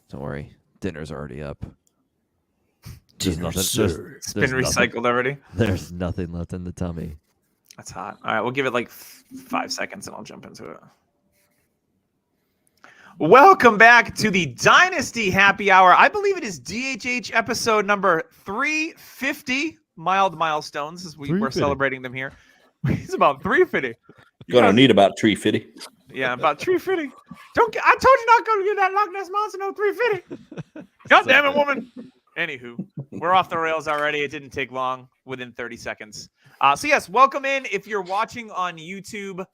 Don't worry. Dinner's already up. Dinner, sir. It's been recycled already. There's nothing left in the tummy. That's hot. All right, we'll give it like 5 seconds and I'll jump into it. Welcome back to the Dynasty Happy Hour. I believe it is DHH episode number 350. Mild milestones as we're celebrating them here. It's about 350. Gonna need about 350. Yeah, about 350. I told you not going to get that Loch Ness Monster, no 350. God damn it, woman. Anywho, we're off the rails already. It didn't take long, within 30 seconds. So yes, welcome in. If you're watching on YouTube,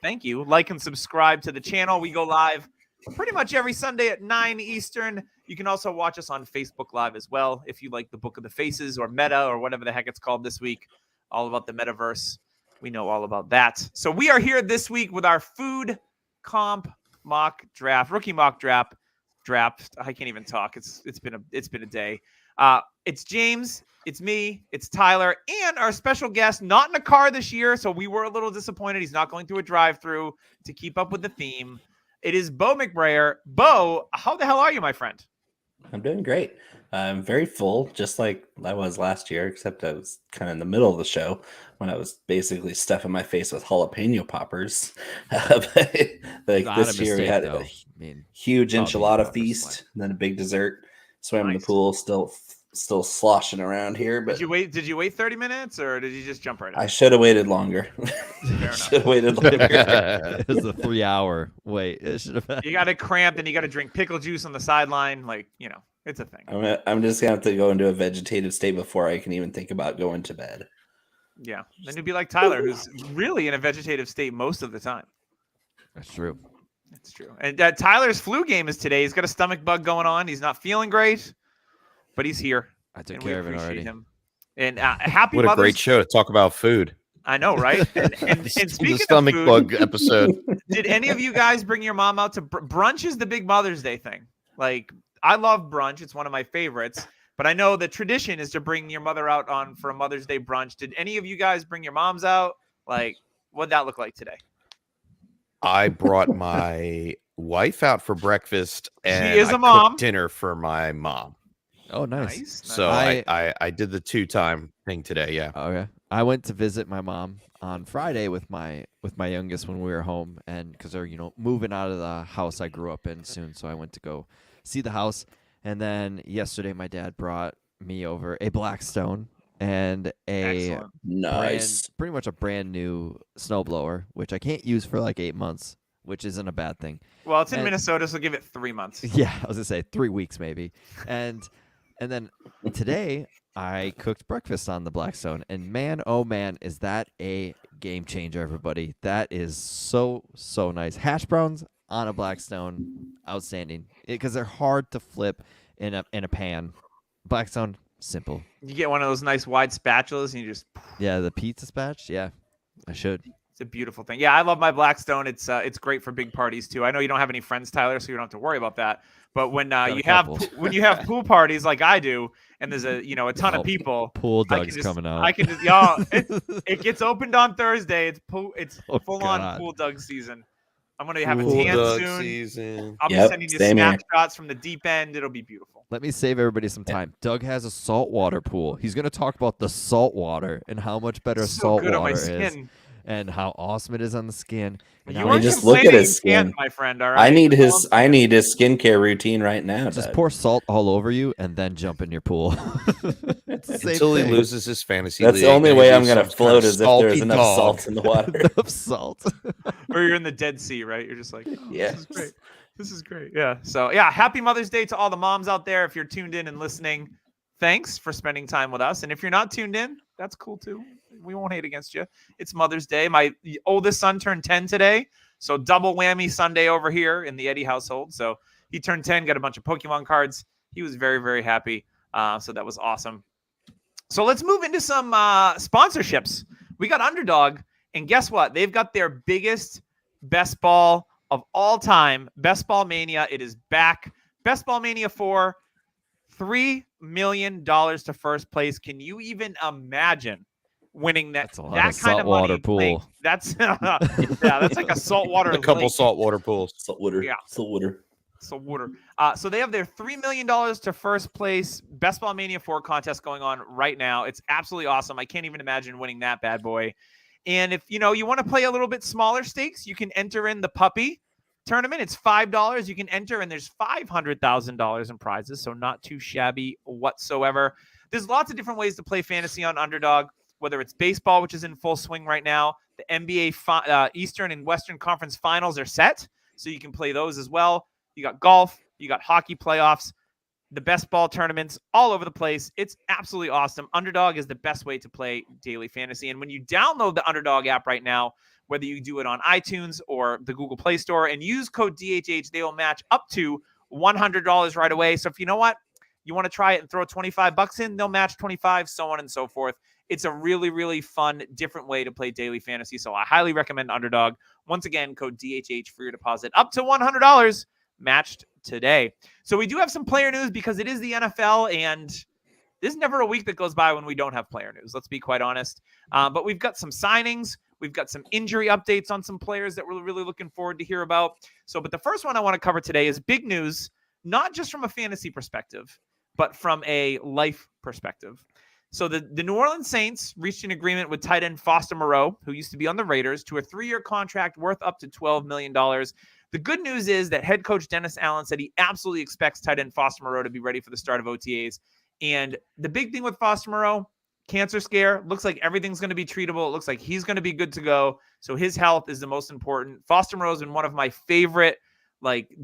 thank you. Like and subscribe to the channel. We go live pretty much every Sunday at 9 Eastern. You can also watch us on Facebook Live as well. If you like the Book of the Faces or Meta or whatever the heck it's called this week, all about the metaverse. We know all about that. So we are here this week with our food comp mock draft, rookie mock draft. I can't even talk. It's been a day. It's James, it's me, it's Tyler, and our special guest, not in a car this year, so we were a little disappointed. He's not going through a drive-through to keep up with the theme. It is Bo McBrayer. Bo, how the hell are you, my friend? I'm doing great. I'm very full, just like I was last year, except I was kind of in the middle of the show when I was basically stuffing my face with jalapeno poppers. This year we had a huge enchilada feast, and then a big dessert. Swam in the pool, still sloshing around here. But did you wait 30 minutes or did you just jump right in? I should have waited longer. Should have waited longer. It was a 3-hour wait. It should have. You got to cramp, and you got to drink pickle juice on the sideline. It's a thing. I'm just gonna have to go into a vegetative state before I can even think about going to bed. Yeah, then you'd be like Tyler, who's really in a vegetative state most of the time. That's true. That's true. And Tyler's flu game is today. He's got a stomach bug going on. He's not feeling great, but he's here. I took care of it already. Him. And happy what Mother's... a great show to talk about food. I know, right? And speaking the stomach of food, bug episode. Did any of you guys bring your mom out to brunch? Is the big Mother's Day thing. Like, I love brunch. It's one of my favorites. But I know the tradition is to bring your mother out for a Mother's Day brunch. Did any of you guys bring your moms out? Like, what'd that look like today? I brought my wife out for breakfast, and she is a mom. Cooked dinner for my mom. Oh, nice. So I did the 2-time thing today. Yeah. Okay. I went to visit my mom on Friday with my youngest when we were home, and because they're moving out of the house I grew up in soon, so I went to go see the house. And then yesterday, my dad brought me over a Blackstone and pretty much a brand new snowblower, which I can't use for like 8 months, which isn't a bad thing. Well, it's in Minnesota, so give it 3 months. Yeah, I was gonna say 3 weeks maybe. And then today I cooked breakfast on the Blackstone, and man, oh man, is that a game changer, everybody. That is so nice. Hash browns on a Blackstone, outstanding. Because they're hard to flip in a pan. Blackstone, simple. You get one of those nice wide spatulas, and you just... Yeah, the pizza spatch. Yeah, I should. It's a beautiful thing. Yeah, I love my Blackstone. It's great for big parties too. I know you don't have any friends, Tyler, so you don't have to worry about that. But when you have pool parties like I do, and there's a ton of people, pool Doug's coming out. I can just it gets opened on Thursday. It's full on pool Doug season. I'm gonna have a tan soon. Season. I'll be sending you snapshots from the deep end. It'll be beautiful. Let me save everybody some time. Doug has a saltwater pool. He's gonna talk about the salt water and how much better salt water is. And how awesome it is on the skin. You just look at his skin, my friend. All right. I need his skincare routine right now. Just pour salt all over you and then jump in your pool. Until he loses his fantasy. That's league, the only way I'm going to float is if there's enough salt in the water. Enough salt. Or you're in the Dead Sea, right? You're just like, yeah, this is great. This is great. Yeah. So yeah, happy Mother's Day to all the moms out there. If you're tuned in and listening, thanks for spending time with us. And if you're not tuned in, that's cool too. We won't hate against you. It's Mother's Day. My oldest son turned 10 today. So double whammy Sunday over here in the Eddie household. So he turned 10, got a bunch of Pokemon cards. He was very, very happy. So that was awesome. So let's move into some sponsorships. We got Underdog. And guess what? They've got their biggest best ball of all time. Best Ball Mania. It is back. Best Ball Mania 4. $3 million to first place. Can you even imagine winning that kind of money? Pool. That's that's like a saltwater. A couple saltwater pools. Saltwater. Yeah. Saltwater. So water. So they have their $3 million to first place Best Ball Mania 4 contest going on right now. It's absolutely awesome. I can't even imagine winning that bad boy. And if you want to play a little bit smaller stakes, you can enter in the puppy tournament. It's $5. You can enter, and there's $500,000 in prizes. So not too shabby whatsoever. There's lots of different ways to play fantasy on Underdog, whether it's baseball, which is in full swing right now. The NBA Eastern and Western Conference Finals are set, so you can play those as well. You got golf, you got hockey playoffs, the best ball tournaments all over the place. It's absolutely awesome. Underdog is the best way to play daily fantasy. And when you download the Underdog app right now, whether you do it on iTunes or the Google Play Store and use code DHH, they will match up to $100 right away. So if you know what, you want to try it and throw $25 in, they'll match 25, so on and so forth. It's a really, really fun, different way to play daily fantasy. So I highly recommend Underdog. Once again, code DHH for your deposit up to $100 matched today. So we do have some player news because it is the NFL, and there's never a week that goes by when we don't have player news. Let's be quite honest. But we've got some signings. We've got some injury updates on some players that we're really looking forward to hear about. But the first one I want to cover today is big news, not just from a fantasy perspective, but from a life perspective. So the New Orleans Saints reached an agreement with tight end Foster Moreau, who used to be on the Raiders, to a 3-year contract worth up to $12 million. The good news is that head coach Dennis Allen said he absolutely expects tight end Foster Moreau to be ready for the start of OTAs. And the big thing with Foster Moreau, cancer scare, looks like everything's going to be treatable. It looks like he's going to be good to go. So his health is the most important. Foster Moreau has been one of my favorite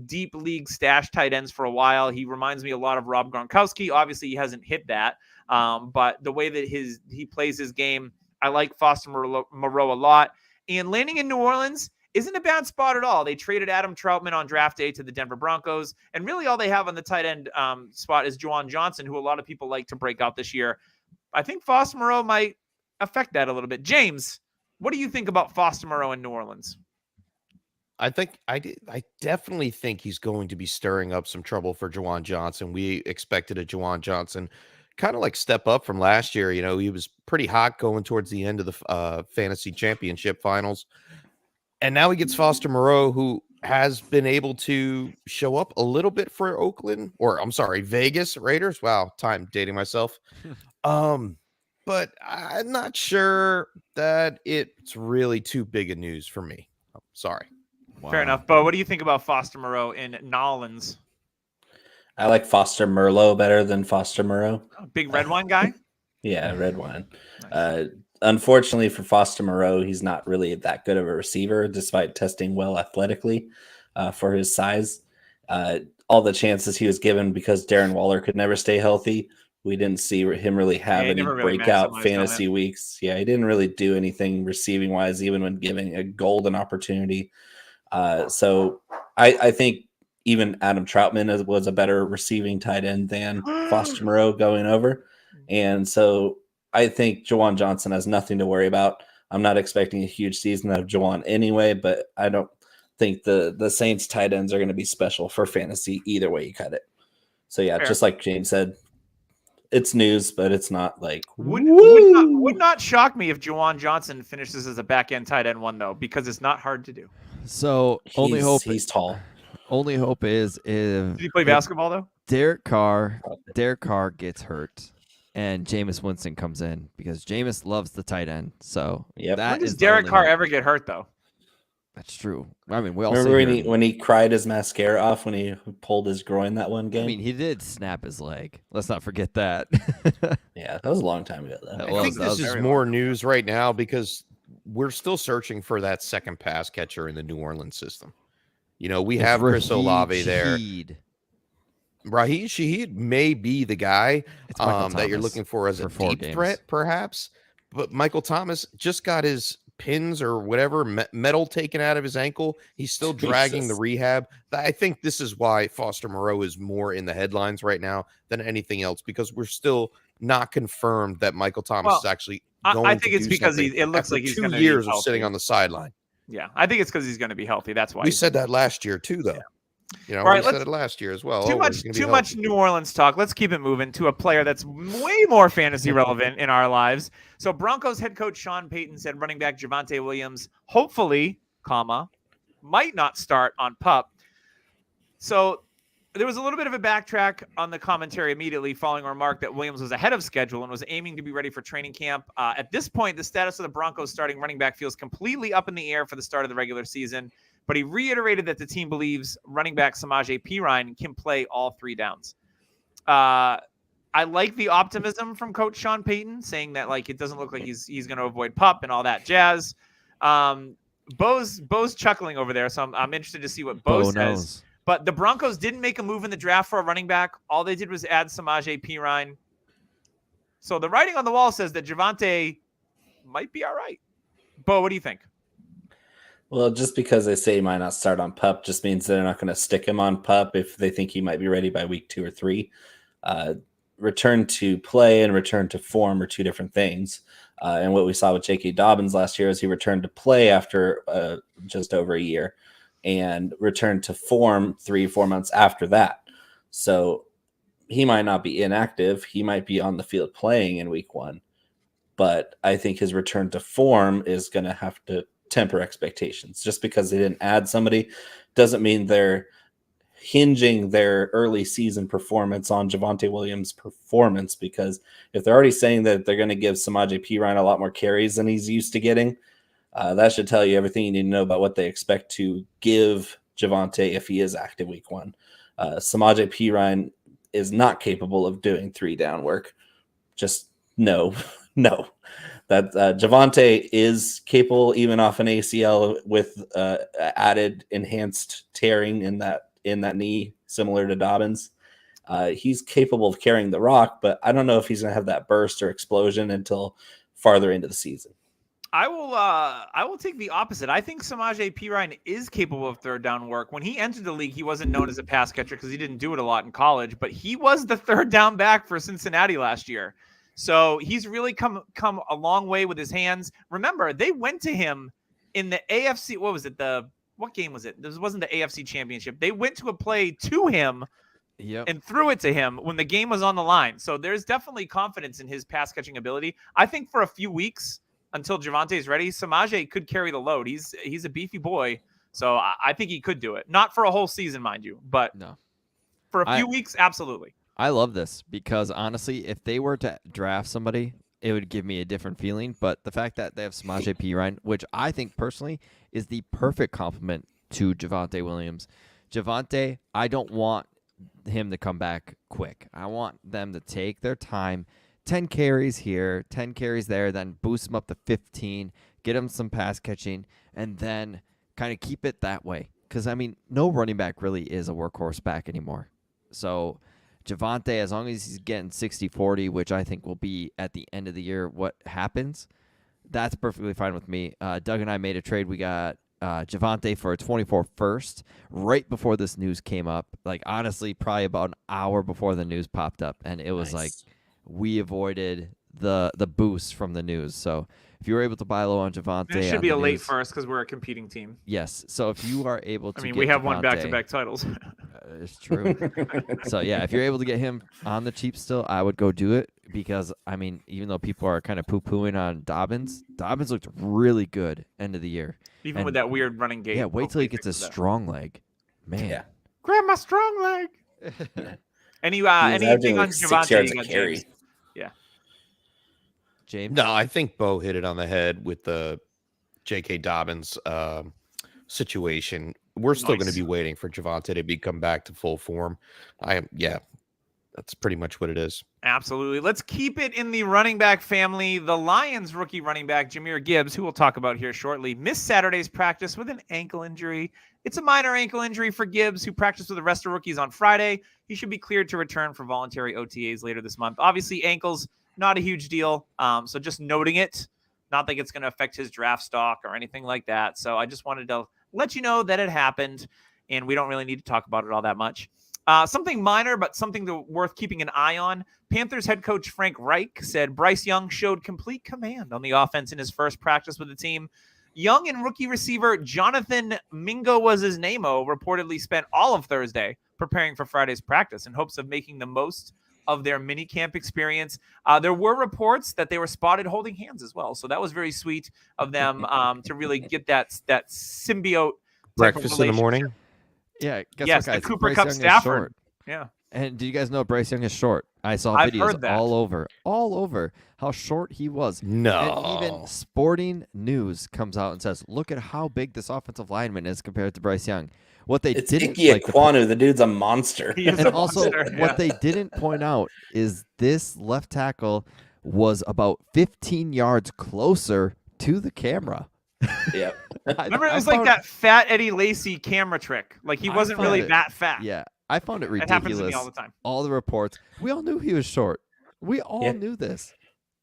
deep league stash tight ends for a while. He reminds me a lot of Rob Gronkowski. Obviously, he hasn't hit that. But the way that he plays his game, I like Foster Moreau a lot. And landing in New Orleans isn't a bad spot at all. They traded Adam Troutman on draft day to the Denver Broncos. And really all they have on the tight end spot is Juwan Johnson, who a lot of people like to break out this year. I think Foster Moreau might affect that a little bit. James, what do you think about Foster Moreau in New Orleans? I definitely think he's going to be stirring up some trouble for Juwan Johnson. We expected a Juwan Johnson kind of step up from last year. He was pretty hot going towards the end of the fantasy championship finals. And now he gets Foster Moreau, who has been able to show up a little bit for Vegas Raiders. Wow, time dating myself. But I'm not sure that it's really too big a news for me. I'm sorry. Wow. Fair enough. But what do you think about Foster Moreau in Nolans? I like Foster Merlot better than Foster Moreau. Big red wine guy? Yeah, red wine. Nice. Unfortunately for Foster Moreau, he's not really that good of a receiver, despite testing well athletically for his size. All the chances he was given because Darren Waller could never stay healthy. We didn't see him really have any breakout fantasy weeks. Yeah, he didn't really do anything receiving wise, even when given a golden opportunity. So I think even Adam Troutman was a better receiving tight end than Foster Moreau going over. And so I think Juwan Johnson has nothing to worry about. I'm not expecting a huge season out of Juwan anyway, but I don't think the Saints tight ends are going to be special for fantasy either way you cut it. So yeah, Fair. Just like James said, it's news, but it's not would not shock me if Juwan Johnson finishes as a back end tight end one though, because it's not hard to do. So he's tall. Only hope is if Did he play basketball though? Derek Carr gets hurt and Jameis Winston comes in, because Jameis loves the tight end. So yep. When does Derek Carr ever get hurt though? That's true. I mean, we all remember when he cried his mascara off when he pulled his groin that one game. I mean, he did snap his leg. Let's not forget that. Yeah, that was a long time ago. Though. I think this is more news right now because we're still searching for that second pass catcher in the New Orleans system. We have Chris Olave there. Raheem Shaheed may be the guy that you're looking for as a deep threat, perhaps. But Michael Thomas just got his pins or whatever metal taken out of his ankle. He's still dragging the rehab. I think this is why Foster Moreau is more in the headlines right now than anything else, because we're still not confirmed that Michael Thomas is actually going I think to it's do because something it looks after like he's 2 going to years be of sitting on the sideline. Yeah, I think it's because he's going to be healthy. That's why we said that last year too, though. Yeah. We said it last year as well. Too much New Orleans talk. Let's keep it moving to a player that's way more fantasy relevant in our lives. So Broncos head coach Sean Payton said running back Javonte Williams, hopefully, might not start on PUP. So there was a little bit of a backtrack on the commentary immediately following a remark that Williams was ahead of schedule and was aiming to be ready for training camp. At this point, the status of the Broncos starting running back feels completely up in the air for the start of the regular season, but he reiterated that the team believes running back Samaje Perine can play all 3 downs. I like the optimism from Coach Sean Payton, saying that like it doesn't look like he's going to avoid PUP and all that jazz. Bo's chuckling over there, so I'm interested to see what Bo says. Knows. But the Broncos didn't make a move in the draft for a running back. All they did was add Samaje Perine. So the writing on the wall says that Javonte might be all right. Bo, what do you think? Well, just because they say he might not start on PUP just means they're not going to stick him on PUP if they think he might be ready by week 2 or 3. Return to play and return to form are 2 different things. And what we saw with J.K. Dobbins last year is he returned to play after just over a year and returned to form 3-4 months after that. So he might not be inactive. He might be on the field playing in week 1. But I think his return to form is going to have to temper expectations. Just because they didn't add somebody doesn't mean they're hinging their early season performance on Javonte Williams' performance, because if they're already saying that they're going to give Samaje Perine a lot more carries than he's used to getting, that should tell you everything you need to know about what they expect to give Javonte if he is active week 1. Samaje Perine is not capable of doing 3-down work. Just no. That Javonte is capable even off an ACL with added enhanced tearing in that knee, similar to Dobbins. He's capable of carrying the rock, but I don't know if he's going to have that burst or explosion until farther into the season. I will take the opposite. I think Samaje Perine is capable of 3rd-down work. When he entered the league, he wasn't known as a pass catcher because he didn't do it a lot in college, but he was the 3rd-down back for Cincinnati last year. So he's really come a long way with his hands. Remember, they went to him in the AFC. What was it? What game was it? This wasn't the AFC Championship. They went to a play to him and threw it to him when the game was on the line. So there's definitely confidence in his pass catching ability. I think for a few weeks until Javonte is ready, Samaje could carry the load. He's a beefy boy. So I think he could do it. Not for a whole season, mind you, but No. For a few weeks, absolutely. I love this because honestly, if they were to draft somebody, it would give me a different feeling. But the fact that they have Samaje Perine, which I think personally is the perfect complement to Javonte Williams. Javonte, I don't want him to come back quick. I want them to take their time. 10 carries here, 10 carries there, then boost him up to 15, get him some pass catching, and then kind of keep it that way. Because, I mean, no running back really is a workhorse back anymore. So Javonte, as long as he's getting 60-40, which I think will be at the end of the year what happens, that's perfectly fine with me. Doug and I made a trade. We got Javonte for a 24 first right before this news came up. Like, honestly, probably about an hour before the news popped up. And it was like we avoided the boost from the news. So if you were able to buy low on Javonte, It should be a late first because we're a competing team. Yes. So if you are able to we have one Javonte, back-to-back titles. It's true. So, yeah, if you're able to get him on the cheap still, I would go do it because, I mean, even though people are kind of poo-pooing on Dobbins looked really good end of the year. Even with that weird running gait. Yeah, wait till he gets a strong leg. Man. Yeah. Grab my strong leg. Anything on Javonte? 6 yards a carry. James? Yeah. James? No, I think Bo hit it on the head with the J.K. Dobbins situation. We're still going to be waiting for Javonte to come back to full form. That's pretty much what it is. Absolutely. Let's keep it in the running back family. The Lions rookie running back, Jahmyr Gibbs, who we'll talk about here shortly, missed Saturday's practice with an ankle injury. It's a minor ankle injury for Gibbs, who practiced with the rest of rookies on Friday. He should be cleared to return for voluntary OTAs later this month. Obviously, ankles, not a huge deal. So just noting it, not think it's going to affect his draft stock or anything like that. So I just wanted to let you know that it happened, and we don't really need to talk about it all that much. Something minor, but something worth keeping an eye on. Panthers head coach Frank Reich said Bryce Young showed complete command on the offense in his first practice with the team. Young and rookie receiver Jonathan Mingo was his name-o, reportedly spent all of Thursday preparing for Friday's practice in hopes of making the most of their mini camp experience. There were reports that they were spotted holding hands as well. So that was very sweet of them to really get that symbiote. Breakfast in the morning? Yeah, guess Yes, what, the guys? Cooper Bryce Cup Young is Stafford. short. Yeah. And do you guys know Bryce Young is short? I saw I've videos heard that. all over how short he was. No. And even Sporting News comes out and says, "Look at how big this offensive lineman is compared to Bryce Young." What they It's didn't Ike like, Ekwonu. The dude's a monster. He is and a also monster. what Yeah. they didn't point out is this left tackle was about 15 yards closer to the camera. Yep. Remember, it I was like found- that fat Eddie Lacy camera trick. Like he I wasn't found really it- that fat. Yeah, I found it It happens to me ridiculous. all the time. All the reports, we all knew he was short. We all Yeah. knew this.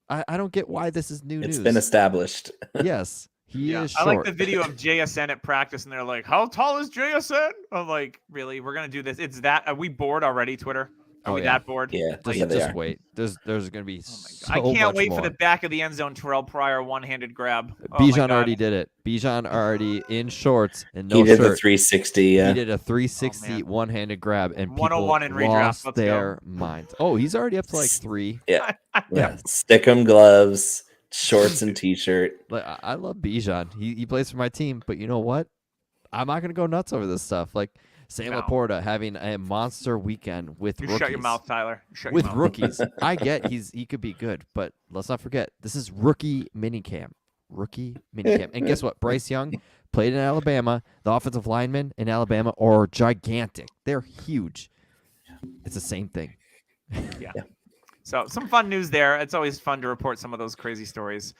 I don't get why this is new It's news. been established. Yes, he is I short. like the video of JSN at practice, and they're like, "How tall is JSN?" I'm like, "Really? We're gonna do this? It's that? Are we bored already? Twitter? Are Oh, we yeah. that bored?" Yeah, Just, yeah, they just are. wait. There's going to be Oh my so God. I can't much wait more. for the back of the end zone Terrell Pryor one-handed grab. Oh my Bijan God. already did it. Bijan already in shorts and no He did the shirt. 360. Yeah. He did a 360 Oh, man. one-handed grab, and 101 people in redraft. lost Let's go. their minds. Oh, he's already up to like 3. Yeah. Stickum gloves, shorts, and t-shirt. Like I love Bijan. He plays for my team, but you know what? I'm not gonna go nuts over this stuff. Like Sam No. Laporta having a monster weekend with You rookies. shut your mouth, Tyler. You shut With your mouth. rookies. I get he could be good, but let's not forget this is rookie minicamp. Rookie minicamp. And guess what? Bryce Young played in Alabama. The offensive linemen in Alabama are gigantic. They're huge. It's the same thing. So some fun news there. It's always fun to report some of those crazy stories.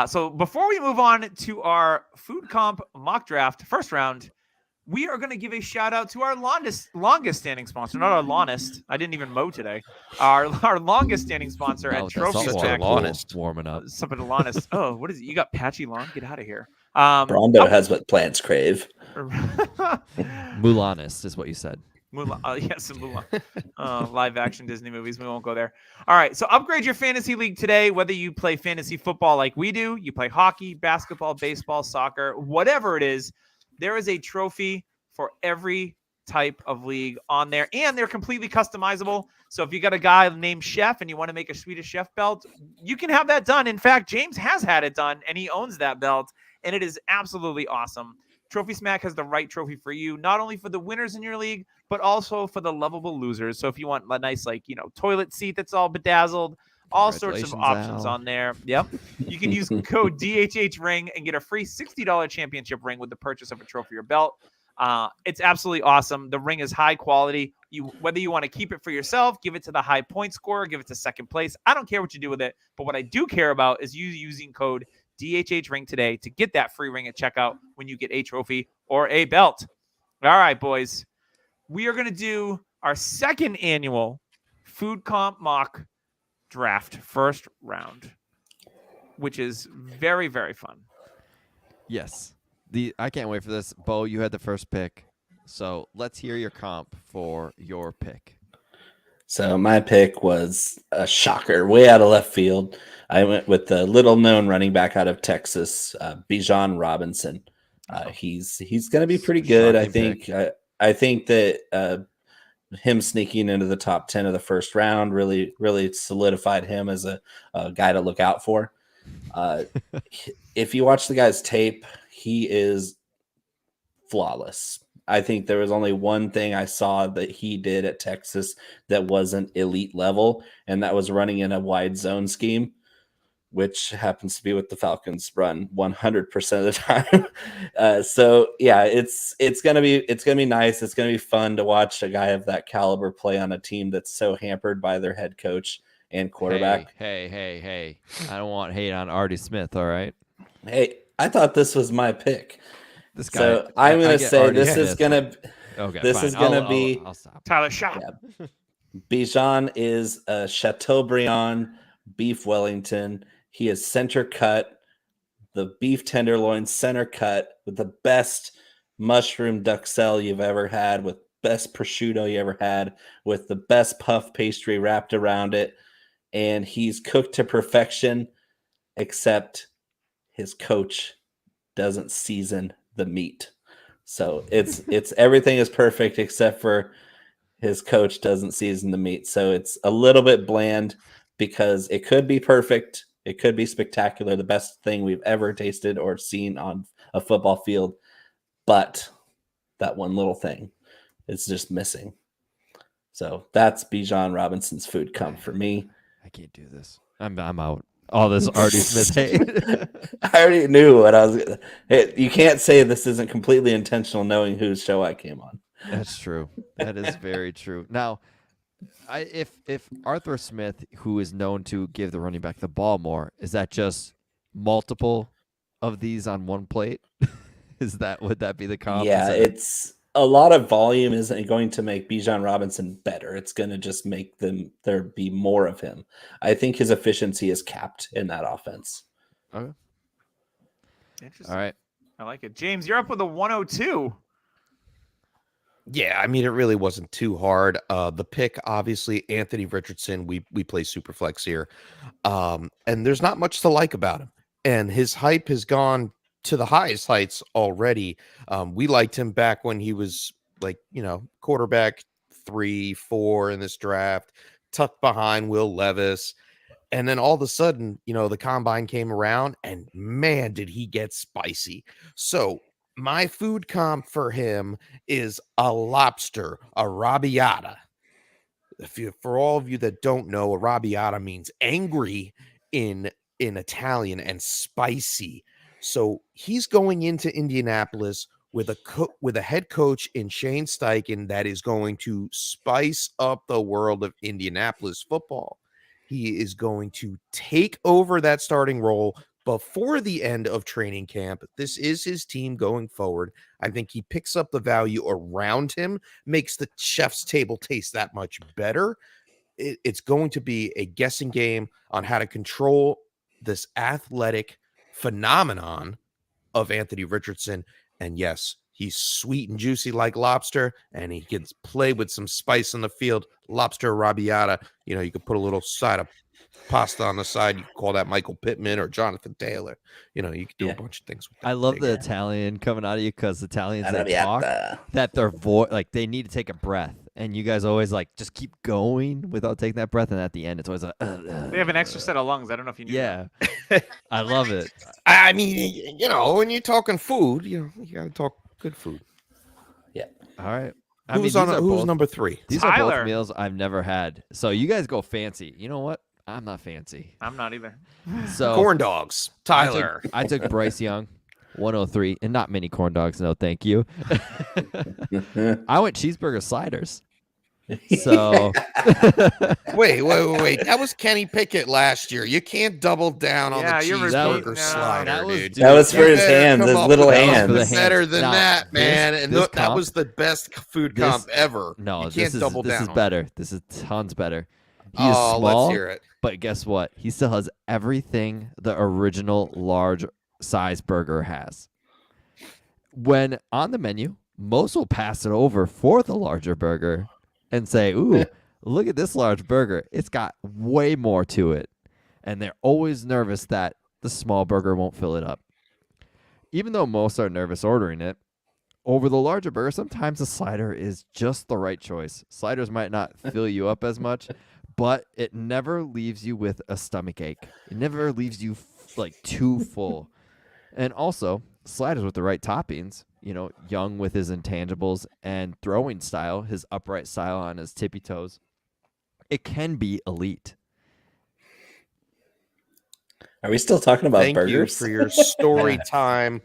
So before we move on to our food comp mock draft first round, we are going to give a shout out to our longest standing sponsor, not our lawnest. I didn't even mow today. Our longest standing sponsor Now at with that Trophy softball Stack. pool Lawnest. warming up. Something to lawnest. Oh, what is it? You got patchy lawn? Get out of here. Rondo has what plants crave. Mulanist is what you said. Mulan. Yes, Mulan. Live action Disney movies. We won't go there. All right. So upgrade your fantasy league today. Whether you play fantasy football like we do, you play hockey, basketball, baseball, soccer, whatever it is, there is a trophy for every type of league on there, and they're completely customizable. So if you got a guy named Chef and you want to make a Swedish Chef belt, you can have that done. In fact, James has had it done, and he owns that belt, and it is absolutely awesome. Trophy Smack has the right trophy for you, not only for the winners in your league, but also for the lovable losers. So if you want a nice, toilet seat that's all bedazzled, all sorts of Congratulations, options Al. on there. Yep. You can use code DHHRING and get a free $60 championship ring with the purchase of a trophy or belt. It's absolutely awesome. The ring is high quality. Whether you want to keep it for yourself, give it to the high point scorer, give it to second place. I don't care what you do with it, but what I do care about is you using code DHHRING today to get that free ring at checkout when you get a trophy or a belt. All right, boys. We are going to do our second annual Food Comp Mock Draft first round, which is very, very fun. Yes. I can't wait for this. Bo, you had the first pick. So let's hear your comp for your pick. So my pick was a shocker, way out of left field. I went with the little-known running back out of Texas, Bijan Robinson. He's going to be pretty good. I Shocking think. I think that him sneaking into the top 10 of the first round really solidified him as a guy to look out for. If you watch the guy's tape, he is flawless. I think there was only one thing I saw that he did at Texas that wasn't elite level, and that was running in a wide zone scheme, which happens to be what the Falcons run 100% of the time. So yeah, it's gonna be nice. It's gonna be fun to watch a guy of that caliber play on a team that's so hampered by their head coach and quarterback. Hey. I don't want hate on Artie Smith, all right? Hey, I thought this was my pick. This guy. So I'm I gonna get say Artie this Smith. is gonna Okay, this fine. is gonna be- I'll stop. Tyler Shop. Yeah. Bijan is a Chateaubriand beef Wellington. He is center cut, the beef tenderloin center cut with the best mushroom duxelle you've ever had, with best prosciutto you ever had, with the best puff pastry wrapped around it. And he's cooked to perfection, except his coach doesn't season the meat. So it's everything is perfect except for his coach doesn't season the meat. So it's a little bit bland because it could be perfect. It could be spectacular, the best thing we've ever tasted or seen on a football field. But that one little thing, is just missing. So that's Bijan Robinson's food comp for me. I can't do this. I'm out. All this Artie Smith hate. I already knew what I was gonna. Hey, you can't say this isn't completely intentional knowing whose show I came on. That's true. That is very true. Now, if Arthur Smith, who is known to give the running back the ball more, is that just multiple of these on one plate? Would that be the comp? Yeah, it's a lot of volume isn't going to make Bijan Robinson better. It's going to just make there be more of him. I think his efficiency is capped in that offense. Okay. Interesting. All right. I like it. James, you're up with a 102. Yeah, I mean, it really wasn't too hard. The pick, obviously, Anthony Richardson. We play Superflex here, and there's not much to like about him. And his hype has gone to the highest heights already. We liked him back when he was like, quarterback 3, 4 in this draft, tucked behind Will Levis. And then all of a sudden, the combine came around and man, did he get spicy. So my food comp for him is a lobster, a arrabbiata. For all of you that don't know, arrabbiata means angry in Italian and spicy. So he's going into Indianapolis with a head coach in Shane Steichen that is going to spice up the world of Indianapolis football. He is going to take over that starting role before the end of training camp. This is his team going forward. I think he picks up the value around him, makes the chef's table taste that much better. It's going to be a guessing game on how to control this athletic phenomenon of Anthony Richardson. And yes, he's sweet and juicy like lobster, and he can play with some spice on the field. Lobster arrabbiata, you could put a little side of pasta on the side. You could call that Michael Pittman or Jonathan Taylor. You could do a bunch of things with that. I love the Italian coming out of you, because Italians that talk Arrabbiata. that their voice, like, they need to take a breath, and you guys always just keep going without taking that breath, and at the end it's always like They have an extra set of lungs. I don't know if you knew. yeah. I love it. I mean, when you're talking food, you got to talk good food. All right. Who's number 3? These are Tyler. both meals I've never had. So you guys go fancy. You know what? I'm not fancy. I'm not either. So Corn dogs, Tyler. I took Bryce Young, 103, and not many corn dogs. No, thank you. I went cheeseburger sliders. So Wait. That was Kenny Pickett last year. You can't double down on Yeah, the you're cheeseburger repeating- no. slider, That was- dude. dude, That was for You his better hands, come his up little with hands. something better Hands. than Now, that, man. this And that comp- was the best food this- comp ever. no, you this can't is double down. this is on it. better. This is tons better. He is Oh, small, let's hear it. but guess what? He still has everything the original large size burger has. When on the menu, most will pass it over for the larger burger and say, "Ooh, look at this large burger. It's got way more to it." And they're always nervous that the small burger won't fill it up. Even though most are nervous ordering it, over the larger burger, sometimes the slider is just the right choice. Sliders might not fill you up as much, but it never leaves you with a stomach ache. It never leaves you too full. And also, sliders with the right toppings, Young with his intangibles and throwing style, his upright style on his tippy toes, it can be elite. Are we still talking about Thank burgers? you for your story time.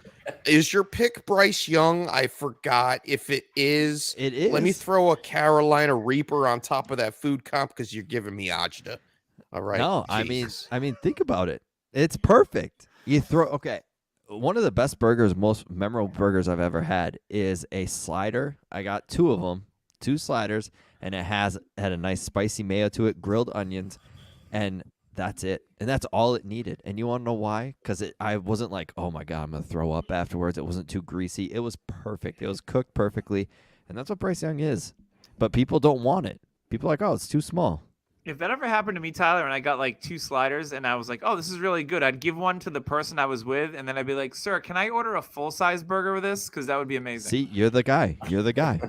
Is your pick Bryce Young? I forgot. If it is, It is. let me throw a Carolina Reaper on top of that food comp because you're giving me Ajda. All right. No, Jesus. I mean, think about it. It's perfect. Okay. One of the best burgers, most memorable burgers I've ever had is a slider. I got 2 of them, 2 sliders, and it had a nice spicy mayo to it, grilled onions, and that's it. And that's all it needed. And you want to know why? Because I wasn't like, oh my God, I'm going to throw up afterwards. It wasn't too greasy. It was perfect. It was cooked perfectly. And that's what Bryce Young is. But people don't want it. People are like, oh, it's too small. If that ever happened to me, Tyler, and I got 2 sliders and I was like, oh, this is really good, I'd give one to the person I was with, and then I'd be like, sir, can I order a full-size burger with this? Because that would be amazing. See, you're the guy. You're the guy.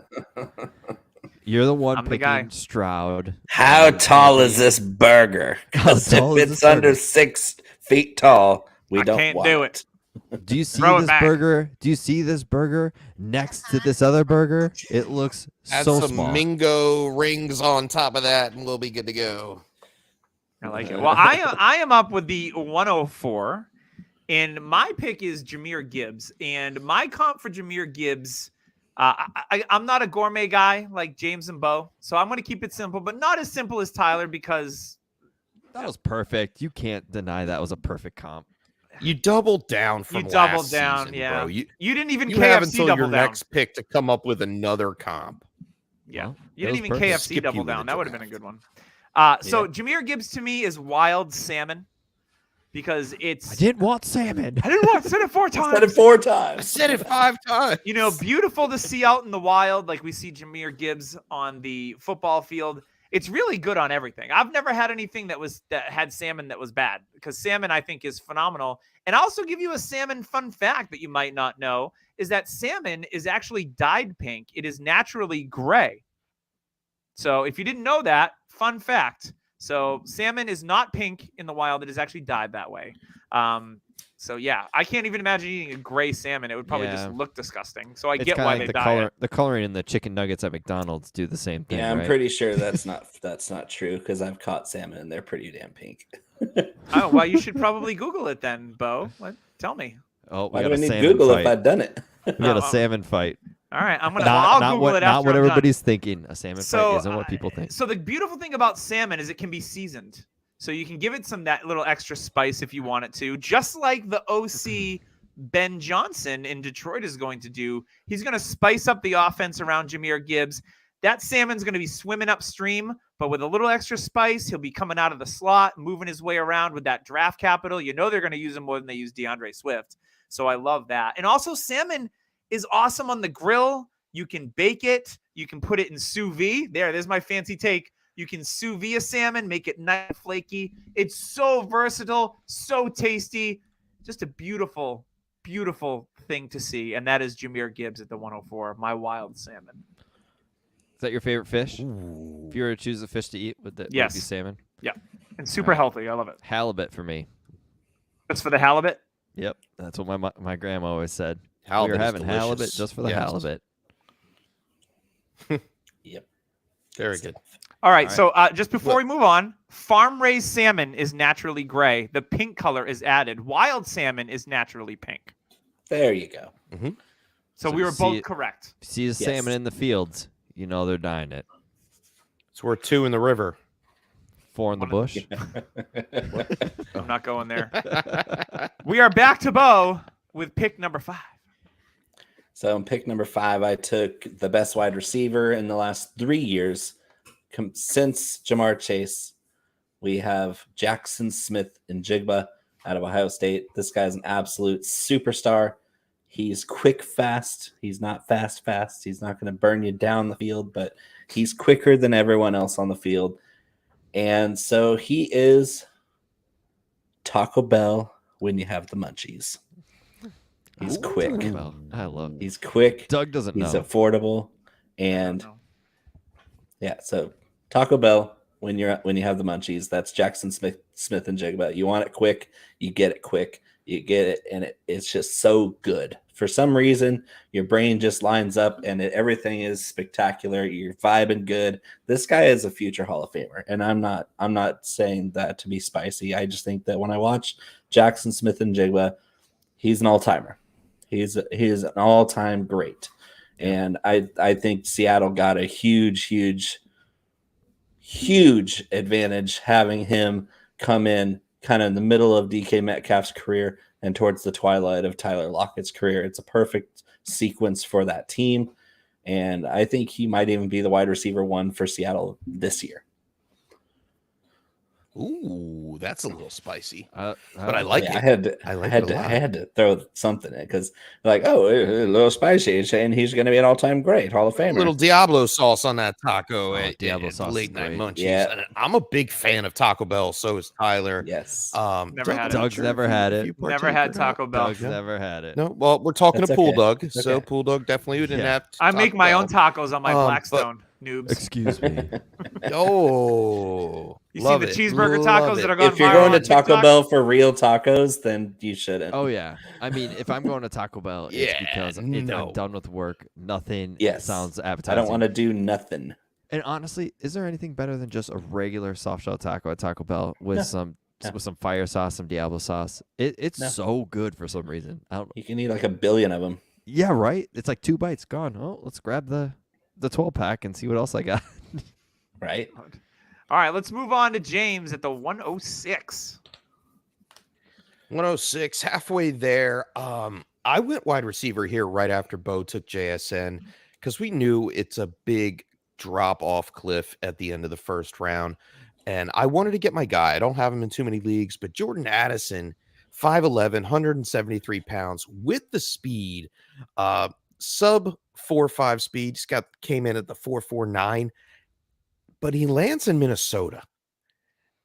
You're the one I'm the picking guy. Stroud. How tall is this burger? How Because tall if is it's this under burger? 6 feet tall, we I don't can't want do it. Do you see Throw it this back. burger? Do you see this burger next to this other burger? It looks Add so some small. Mingo rings on top of that, and we'll be good to go. I like it. Well, I am up with the 104, and my pick is Jahmyr Gibbs. And my comp for Jahmyr Gibbs, I'm not a gourmet guy like James and Bo, so I'm going to keep it simple, but not as simple as Tyler because That was perfect. You can't deny that was a perfect comp. You doubled down from you doubled last down. season, Yeah, bro. You didn't even have KFC until double your down. next pick to come up with another comp. Yeah, Well, you that didn't was even perfect. KFC Skip you double with down. a That would have been a draft. good one. So Jahmyr Gibbs to me is wild salmon because it's. I didn't want salmon. I didn't want to said it 4 times. Said it 4 I times. said it 5 times. You know, beautiful to see out in the wild, like we see Jahmyr Gibbs on the football field. It's really good on everything. I've never had anything that had salmon that was bad because salmon I think is phenomenal. And I'll also give you a salmon fun fact that you might not know is that salmon is actually dyed pink. It is naturally gray. So if you didn't know that, fun fact. So salmon is not pink in the wild. It is actually dyed that way. So yeah, I can't even imagine eating a gray salmon. It would probably just Yeah. look disgusting. So I It's get kinda why like they the dye it. the coloring in the chicken nuggets at McDonald's do the same thing. Yeah, I'm right? pretty sure that's not true because I've caught salmon and they're pretty damn pink. Oh, well, you should probably Google it then, Bo. Tell me. Oh, we Why got do a I need salmon Google fight. if I'd done it? We got a Oh, salmon fight. All right, I'm gonna. Not I'll Google what it not after what I'm done. everybody's thinking. A salmon So, fight isn't what people think. So the beautiful thing about salmon is it can be seasoned. So you can give it that little extra spice if you want it to, just like the OC Ben Johnson in Detroit is going to do. He's going to spice up the offense around Jahmyr Gibbs. That salmon's going to be swimming upstream, but with a little extra spice, he'll be coming out of the slot, moving his way around with that draft capital. You know they're going to use him more than they use DeAndre Swift. So I love that. And also salmon is awesome on the grill. You can bake it. You can put it in sous vide. There's my fancy take. You can sous vide a salmon, make it nice and flaky. It's so versatile, so tasty. Just a beautiful, beautiful thing to see. And that is Jahmyr Gibbs at the 104, my wild salmon. Is that your favorite fish? Ooh. If you were to choose a fish to eat, would it be Yes. salmon? And super All right. healthy. I love it. Halibut for me. Just for the halibut. Yep, that's what my grandma always said. Halibut we were is having halibut delicious. just for the Yes. halibut. Yep. Very good. All right. All So just before we move on, farm-raised salmon is naturally gray. The pink color is added. Wild salmon is naturally pink. There you go. So So we you were see both it- correct. If you see a Yes. salmon in the fields, you know they're dying it. It's worth 2 in the river. 4 in the One bush. I'm not going there. We are back to Bo with pick number 5. So in pick number 5, I took the best wide receiver in the last 3 years since Jamar Chase. We have Jackson Smith and Jigba out of Ohio State. This guy's an absolute superstar. He's quick, fast. He's not fast. He's not going to burn you down the field, but he's quicker than everyone else on the field. And so he is Taco Bell when you have the munchies. He's Ooh, quick. Taco Bell. I love. He's quick. Doug doesn't He's know. affordable. And yeah, so Taco Bell when you have the munchies, that's Jackson Smith and Jigba. You want it quick, you get it quick. You get it, and it's just so good. For some reason, your brain just lines up, and everything is spectacular. You're vibing good. This guy is a future Hall of Famer, and I'm not saying that to be spicy. I just think that when I watch Jackson Smith and Jigba, he's an all-timer. He is an all-time great, and I think Seattle got a huge advantage having him come in kind of in the middle of DK Metcalf's career and towards the twilight of Tyler Lockett's career. It's a perfect sequence for that team. And I think he might even be the wide receiver 1 for Seattle this year. Ooh, that's a little spicy. But I like Yeah, it. I like had it a to lot. I had to throw something in because like, oh, a little spicy, and he's going to be an all-time great Hall of Famer. Little Diablo sauce on that taco at Diablo sauce is late night great. munchies. Yeah. And I'm a big fan of Taco Bell. So is Tyler. Yes. Never had it. Doug's never had it. Never had Taco Bell. Doug's never had it. No, well, we're talking That's to Pool okay. Doug, That's so okay. Pool Doug definitely didn't Yeah. have. I make Taco my Bell. own tacos on my But- Blackstone, noobs. Excuse me. Oh, You Love see the it. cheeseburger Love tacos it. that are going If you're viral going to on Taco TikTok? Bell for real tacos, then you shouldn't. Oh yeah. I mean, if I'm going to Taco Bell, it's Yeah, because no. I'm done with work. Nothing Yes. sounds I appetizing. don't want to do nothing. And honestly, is there anything better than just a regular soft shell taco at Taco Bell with No. some No. with some fire sauce, some Diablo sauce? It's No. so good for some reason. I don't. You can eat like 1 billion of them. Yeah, right. It's like 2 bites gone. Oh, let's grab the 12 pack and see what else I got. Right? All right, let's move on to James at the 106. 106, halfway there. I went wide receiver here right after Bo took JSN because we knew it's a big drop off cliff at the end of the first round. And I wanted to get my guy. I don't have him in too many leagues, but Jordan Addison, 5'11, 173 pounds with the speed, sub 4.5 speed. He's came in at the 4.49, but he lands in Minnesota.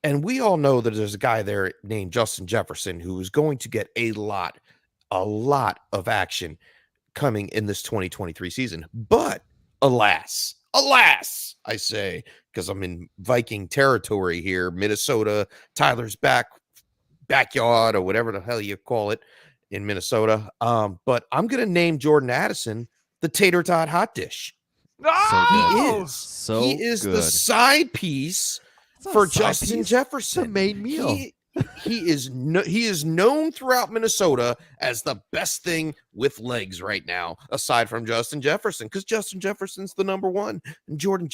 And we all know that there's a guy there named Justin Jefferson who is going to get a lot of action coming in this 2023 season. But alas, I say, because I'm in Viking territory here, Minnesota, Tyler's backyard or whatever the hell you call it in Minnesota. But I'm going to name Jordan Addison the tater tot hot dish. Oh! He is good. the side piece It's not for a side Justin piece, It's Jefferson. the main meal. He is known throughout Minnesota as the best thing with legs right now, aside from Justin Jefferson, because Justin Jefferson's the number one. And Jordan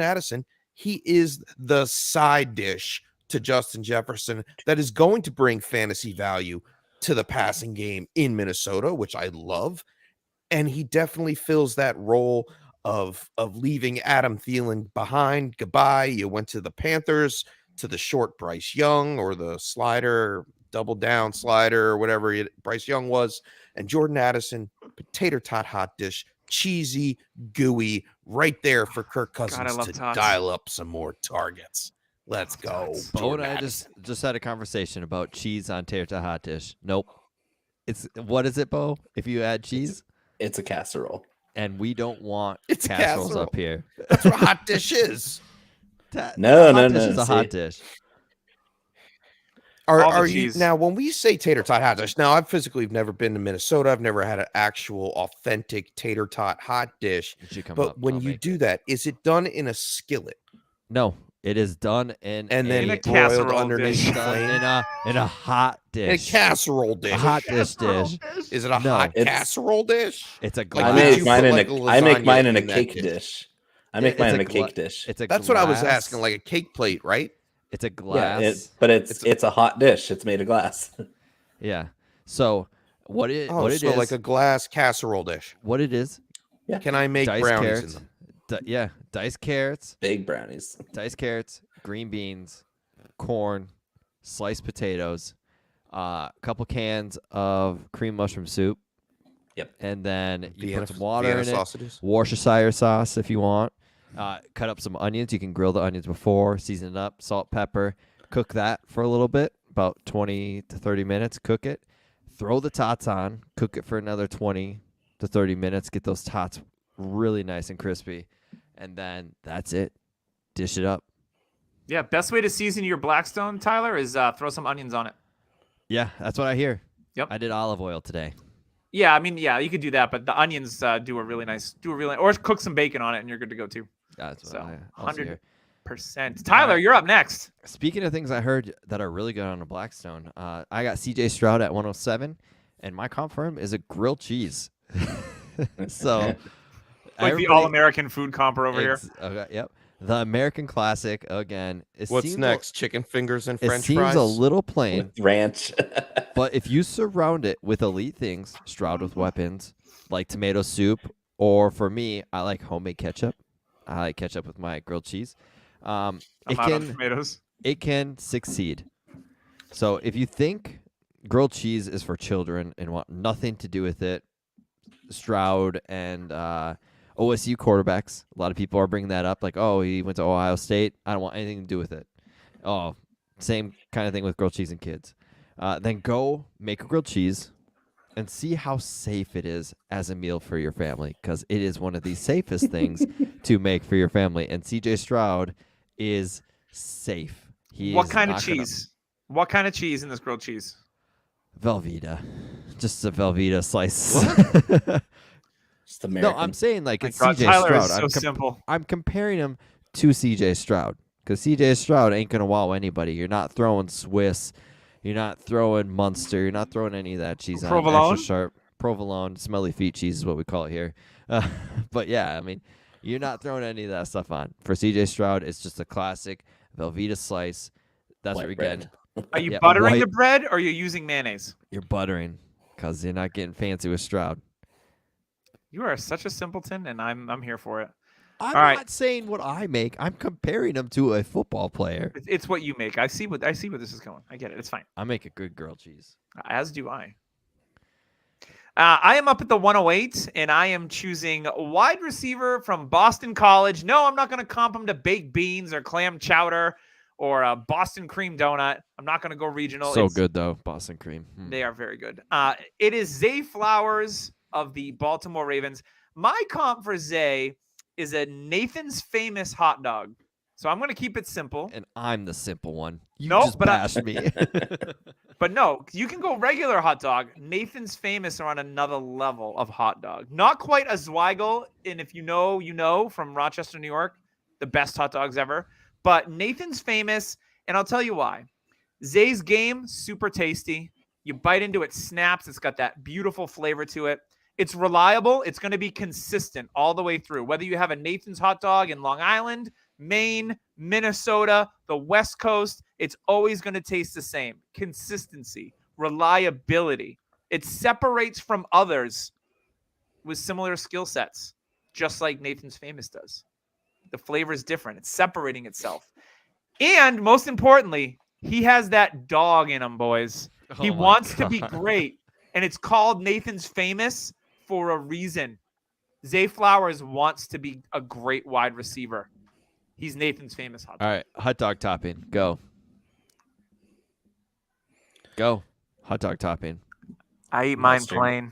Addison, he is the side dish to Justin Jefferson that is going to bring fantasy value to the passing game in Minnesota, which I love. And he definitely fills that role of leaving Adam Thielen behind. Goodbye. You went to the Panthers, to the short Bryce Young or the slider, double down slider or whatever Bryce Young was. And Jordan Addison, potato tot hot dish, cheesy, gooey, right there for Kirk Cousins love to tots. dial up some more targets. Let's go. Bo and Jordan I Addison. just had a conversation about cheese on tater tot hot dish. Nope. It's what is it, Bo? If you add cheese, It's a casserole. and we don't want It's a casseroles casserole. up here. That's what a hot dish is. No, hot no, dish no, is a hot see. dish. All the Are you cheese. now when we say tater tot hot dish? Now I've physically never been to Minnesota. I've never had an actual authentic tater tot hot dish. It should come But up. when I'll you make do it. that, is it done in a skillet No, it is done in and a, then In a broiled casserole underneath dish. the done flame? in a hot In a dish. casserole dish. A hot dish. Is it a No. hot It's- casserole dish? It's a I glass. Like, make you mine put in like a I make lasagna mine in a in that cake dish? dish. I make It's mine a in a gla- cake dish. It's a That's what I was glass- asking, like a cake plate, right? It's a Yeah, glass. but it's a hot dish. It's made of glass. Yeah. So what it Oh, what it so is like a glass casserole dish. what it is Can I make diced brownies carrots. in them? Diced carrots, Big brownies. green beans, corn, sliced potatoes, a couple cans of cream mushroom soup. Yep. And then you Vienna, put some water Vienna in sausages. it. Worcestershire sauce if you want. Cut up some onions. You can grill the onions before, season it up, salt, pepper. Cook that for a little bit, about 20 to 30 minutes. Cook it. Throw the tots on. Cook it for another 20 to 30 minutes. Get those tots really nice and crispy. And then that's it. Dish it up. Yeah, best way to season your Blackstone, Tyler, is throw some onions on it. Yeah, that's what I hear. Yep. I did olive oil today. Yeah, I mean, yeah, you could do that, but the onions or cook some bacon on it, and you're good to go too. That's what So, I also hear. 100%. Tyler, you're up next. Speaking of things I heard that are really good on a Blackstone, I got CJ Stroud at 107, and my comp for him is a grilled cheese. So, Like the everybody- all-American food comper over here. it's- okay, yep. The American classic again. It What's seems next? Chicken fingers and It French seems fries. a little plain, With ranch. but if you surround it with elite things, Stroud with weapons like tomato soup, or for me, I like homemade ketchup. I like ketchup with my grilled cheese. I'm It out on can tomatoes. it can succeed. So if you think grilled cheese is for children and want nothing to do with it, Stroud and OSU quarterbacks, a lot of people are bringing that up. Like, oh, he went to Ohio State. I don't want anything to do with it. Oh, same kind of thing with grilled cheese and kids. Then go make a grilled cheese and see how safe it is as a meal for your family, because it is one of the safest things to make for your family. And CJ Stroud is safe. He What is kind of not gonna- cheese? What kind of cheese in this grilled cheese? Velveeta, just a Velveeta slice. Just No, American. I'm saying like My it's God, CJ Tyler Stroud. is so simple. I'm comparing him to CJ Stroud because CJ Stroud ain't gonna wow anybody. You're not throwing Swiss, you're not throwing Munster, you're not throwing any of that cheese on Provolone? extra sharp. Provolone, smelly feet cheese is what we call it here. But yeah, I mean, you're not throwing any of that stuff on. For CJ Stroud, it's just a classic Velveeta slice. That's what White you're bread. getting. Are you Yeah, buttering white- the bread or are you using mayonnaise? You're buttering because you're not getting fancy with Stroud. You are such a simpleton, and I'm here for it. I'm All right. not saying what I make. I'm comparing him to a football player. It's what you make. I see where this is going. I get it. It's fine. I make a good grilled cheese. As do I. I am up at the 108, and I am choosing a wide receiver from Boston College. No, I'm not going to comp him to baked beans or clam chowder or a Boston cream donut. I'm not going to go regional. So It's- good though, Boston cream. They are very good. It is Zay Flowers of the Baltimore Ravens. My comp for Zay is a Nathan's Famous hot dog. So I'm going to keep it simple. And I'm the simple one. You Nope, just but I- bashed me. But no, you can go regular hot dog. Nathan's Famous are on another level of hot dog. Not quite a Zweigel, and if you know, you know, from Rochester, New York, the best hot dogs ever. But Nathan's Famous, and I'll tell you why. Zay's Game, super tasty. You bite into it, snaps. It's got that beautiful flavor to it. It's reliable. It's going to be consistent all the way through. Whether you have a Nathan's hot dog in Long Island, Maine, Minnesota, the West Coast, it's always going to taste the same. Consistency, reliability. It separates from others with similar skill sets, just like Nathan's Famous does. The flavor is different. It's separating itself. And most importantly, he has that dog in him, boys. He Oh my wants to be God. great. And it's called Nathan's Famous for a reason. Zay Flowers wants to be a great wide receiver. He's Nathan's Famous hot dog. All right, hot dog topping. Go. Go. Hot dog topping. I eat mine Mustard. plain.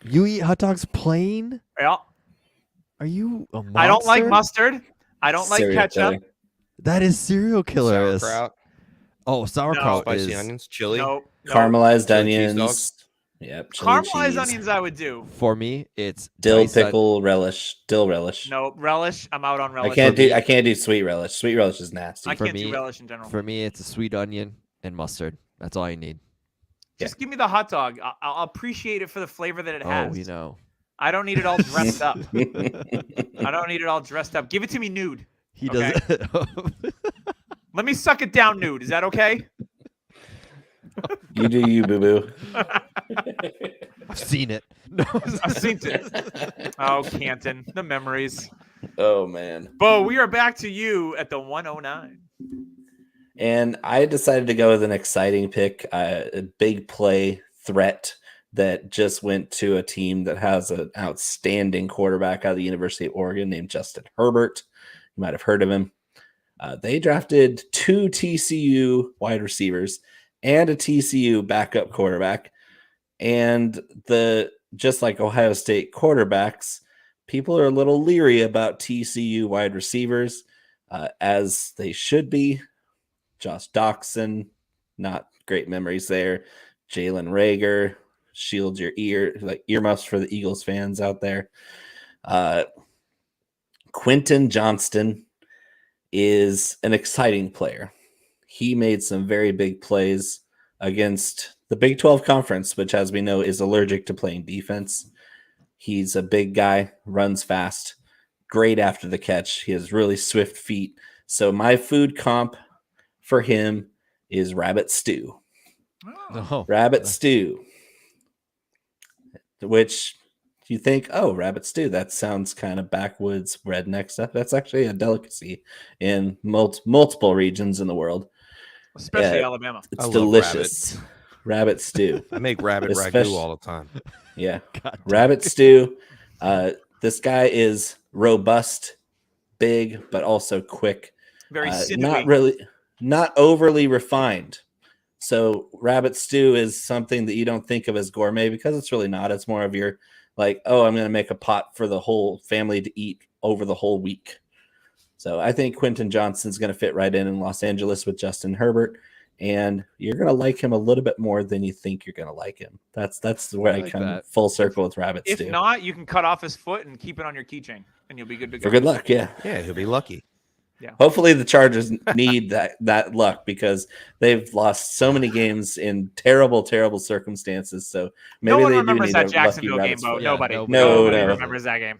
You eat hot dogs plain? Yeah. Are you a monster? I don't like mustard. I don't like Serial ketchup. killer. That is serial killer. Sauerkraut, Oh, sauerkraut spicy is onions, chili. No. Caramelized Chili cheese onions. dogs? Yep. Chili Caramelized cheese. onions I would do. for me. It's Dill diced on- pickle relish. Dill relish. No, relish. I'm out on relish. I can't For me- do. I can't do sweet relish. Sweet relish is nasty. I for can't do me- relish in general. For me, it's a sweet onion and mustard. That's all you need. Just give me the hot dog. I'll appreciate it for the flavor that it has. Oh, you know. I don't need it all dressed up. I don't need it all dressed up. Give it to me nude. He Okay. does. Let me suck it down nude. Is that okay? You do you, boo boo. I've seen it. No, I've seen it. Oh, Canton, the memories. Oh man. Bo, we are back to you at the 109. And I decided to go with an exciting pick, a big play threat that just went to a team that has an outstanding quarterback out of the University of Oregon named Justin Herbert. You might have heard of him. They drafted 2 TCU wide receivers and a TCU backup quarterback. And just like Ohio State quarterbacks, people are a little leery about TCU wide receivers, as they should be. Josh Doxson, not great memories there. Jalen Rager, shield your ear, like earmuffs for the Eagles fans out there. Quentin Johnston is an exciting player. He made some very big plays against the Big 12 Conference, which, as we know, is allergic to playing defense. He's a big guy, runs fast, great after the catch. He has really swift feet. So my food comp for him is rabbit stew. No. Rabbit stew, which you think, oh, rabbit stew, that sounds kind of backwoods redneck stuff. That's actually a delicacy in multiple regions in the world. Especially Yeah. Alabama. It's I love delicious. Rabbit stew. I make rabbit Especially- ragu all the time. Yeah. God damn. Rabbit stew. This guy is robust, big, but also quick. Very sinewy. Not overly refined. So rabbit stew is something that you don't think of as gourmet because it's really not. It's more of your like, oh, I'm going to make a pot for the whole family to eat over the whole week. So I think Quentin Johnston's going to fit right in Los Angeles with Justin Herbert, and you're going to like him a little bit more than you think you're going to like him. That's where I like come that. full circle with Rabbits If too. not, you can cut off his foot and keep it on your keychain, and you'll be good to go. For good luck, yeah. Yeah, he'll be lucky. Hopefully the Chargers need that luck because they've lost so many games in terrible circumstances. So maybe No one they do remembers need that a lucky Jacksonville game, Rabbits Bo. foot. Yeah, Nobody. nobody. Nobody No. remembers that game.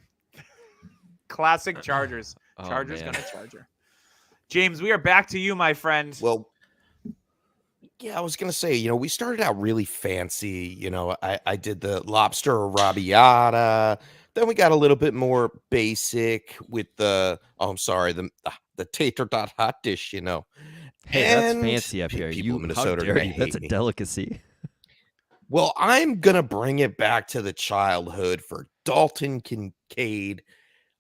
Classic Chargers. Oh, Chargers man. gonna Charger. James, we are back to you, my friend. Well, yeah, I was gonna say, we started out really fancy. I did the lobster arrabbiata. Then we got a little bit more basic with the tater dot hot dish. Hey, that's And fancy up here. people in How Minnesota are dare gonna you? That's a hate me. delicacy. Well, I'm gonna bring it back to the childhood for Dalton Kincaid.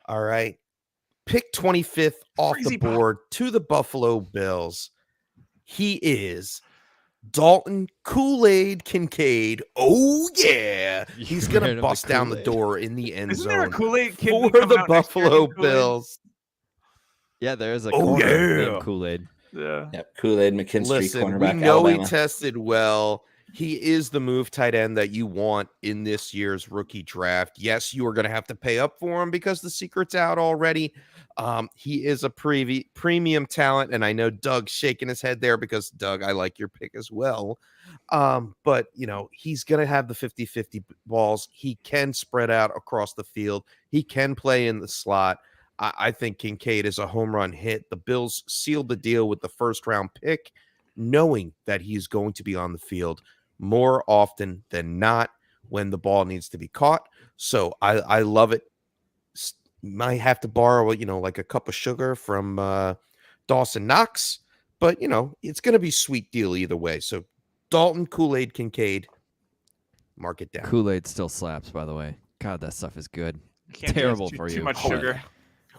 All right. Pick 25th off Crazy the pop. board to the Buffalo Bills. He is Dalton Kool-Aid Kincaid. Oh, yeah. He's You going ran to him bust the down the Kool-Aid. door in the end Isn't there a zone Kool-Aid kid for coming the out next year Buffalo named Kool-Aid? Bills. Yeah, there is a Oh, corner yeah. named Kool-Aid. Yeah. Yep, Kool-Aid McKinstry, Listen, we cornerback, know Alabama. he tested well. He is the move tight end that you want in this year's rookie draft. Yes, you are going to have to pay up for him because the secret's out already. He is a premium talent, and I know Doug's shaking his head there because, Doug, I like your pick as well. But, he's going to have the 50-50 balls. He can spread out across the field. He can play in the slot. I think Kincaid is a home run hit. The Bills sealed the deal with the first-round pick, knowing that he's going to be on the field more often than not when the ball needs to be caught. So I love it. Might have to borrow, like a cup of sugar from Dawson Knox, but it's going to be sweet deal either way. So Dalton Kool-Aid Kincaid, mark it down. Kool-Aid still slaps, by the way. God, that stuff is good. Can't do it. Terrible Too- for Too you. much Oh, sugar.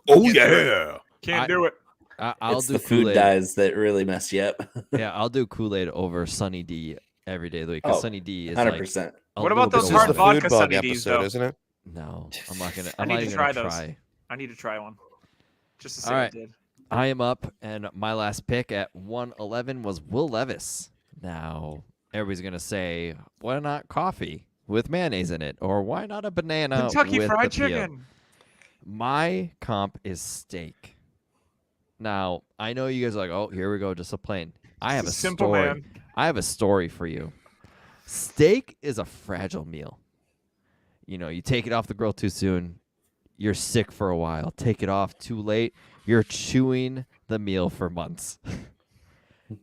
Oh yeah. Can't I- do it. I'll It's do the food Kool-Aid. dyes that really mess you up. Yeah, I'll do Kool-Aid over Sunny D every day of the week. Because Oh, Sunny D is 100%. like a What about little those bit This is hard the more- vodka food bug Sunny D's, episode, though? isn't it? No, I'm not gonna. I I'm need not to even try gonna those. try. I need to try one. Just to say All I right. did. I am up, and my last pick at 111 was Will Levis. Now, everybody's going to say, why not coffee with mayonnaise in it? Or why not a banana Kentucky with Fried the peel? Chicken. My comp is steak. Now, I know you guys are like, oh, here we go, just a plain. I have a Simple story. man. I have a story for you. Steak is a fragile meal. You take it off the grill too soon, you're sick for a while. Take it off too late, you're chewing the meal for months.